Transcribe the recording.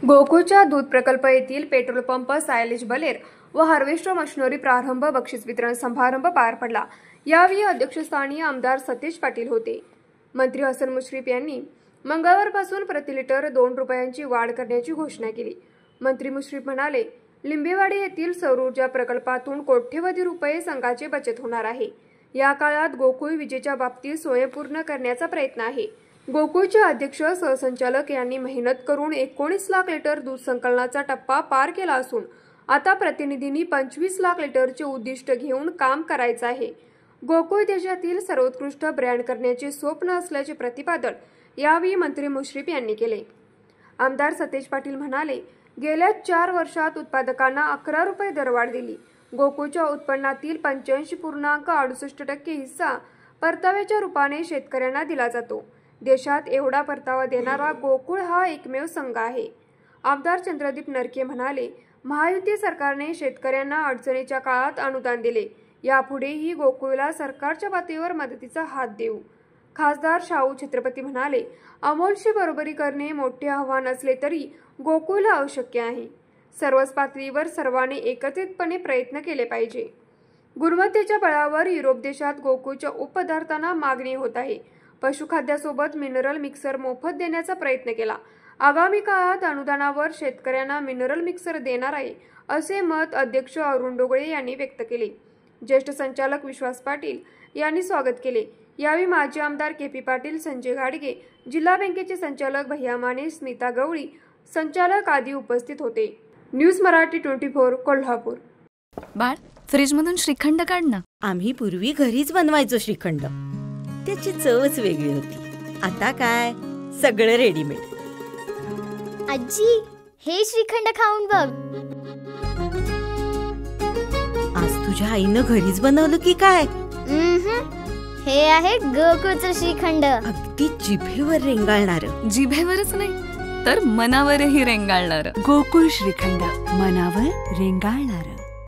गोकुळच्या दूध प्रकल्प येथील पेट्रोल पंप, सायलेज बलेर व हार्वेस्टर मशिनरी प्रारंभ बक्षीस वितरण समारंभ पार पडला। यावेळी अध्यक्षस्थानी आमदार सतीश पाटील होते। मंत्री हसन मुश्रीफ यांनी मंगळवारपासून प्रति लिटर 2 रुपयांची वाढ करण्याची घोषणा केली। मंत्री मुश्रीफ म्हणाले, लिंबेवाडी येथील सौर ऊर्जा प्रकल्पातून कोट्यवधी रुपये संघाची बचत होणार आहे। या काळात गोकुळ विजेच्या बाबतीत स्वयंपूर्ण करण्याचा प्रयत्न आहे। गोकुळचे अध्यक्ष सहसंचालक यांनी मेहनत करून 19 लाख लिटर दूध संकलनाचा टप्पा पार केला असून आता प्रतिनिधींनी 25 लाख लिटरचे उद्दिष्ट घेऊन काम करायचं आहे। गोकुळ देशातील सर्वोत्कृष्ट ब्रँड करण्याचे स्वप्न असल्याचे प्रतिपादन यावेळी मंत्री मुश्रीफ यांनी केले। आमदार सतीश पाटील म्हणाले, गेल्या 4 वर्षात उत्पादकांना 11 रुपये दरवाढ दिली। गोकुळच्या उत्पन्नातील 85.68% हिस्सा परताव्याच्या रूपाने शेतकऱ्यांना दिला जातो। देशात एवढा परतावा देणारा गोकुळ हा एकमेव संघ आहे। आमदार चंद्रदीप नरके म्हणाले, महायुती सरकारने शेतकऱ्यांना अडचणीच्या काळात अनुदान दिले। यापुढेही गोकुळला सरकारच्या पातळीवर मदतीचा हात देऊ। खासदार शाहू छत्रपती म्हणाले, अमोलशी बरोबरी करणे मोठे आव्हान असले तरी गोकुळला अशक्य आहे। सर्वच पातळीवर सर्वांनी एकत्रितपणे प्रयत्न केले पाहिजे। गुणवत्तेच्या बळावर युरोप देशात गोकुळच्या उपपदार्थांना मागणी होत आहे। पशुखाद्यासोबत मिनरल मिक्सर मोफत देण्याचा प्रयत्न केला। आगामी काळात अनुदानावर शेतकऱ्यांना मिनरल मिक्सर देणार आहे, असे मत अध्यक्ष अरुण डोगळे यांनी व्यक्त केले। ज्येष्ठ संचालक विश्वास पाटील यांनी स्वागत केले। यावेळी माजी आमदार के.पी. पाटील, संजय घाडगे, जिल्हा बँकेचे संचालक भैया माने, स्मिता गवळी, संचालक आदी उपस्थित होते। न्यूज मराठी 24 कोल्हापूर। बाळ, फ्रीज मधून श्रीखंड काढ ना। आम्ही पूर्वी घरीच बनवायचो श्रीखंड, त्याची चवच वेगळी होती। आता काय सगळं रेडीमेड। आजी, हे श्रीखंड खाऊन बघ। आज तुझ्या आईनं घरीच बनवलं की काय? हे आहे गोकुळचं श्रीखंड। अगदी जिभेवर रेंगाळणार। जिभेवरच नाही तर मनावरही रेंगाळणार। गोकुळ श्रीखंड, मनावर रेंगाळणार।